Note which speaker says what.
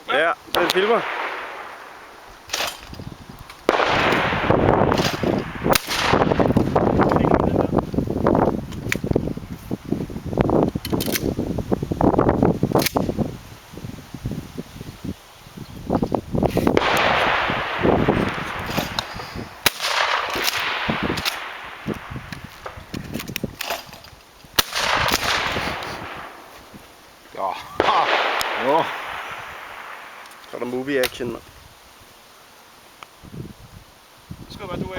Speaker 1: Ja, den filmer.
Speaker 2: Ja. Ja.
Speaker 1: Så er der movie action, mand.
Speaker 2: Skubba du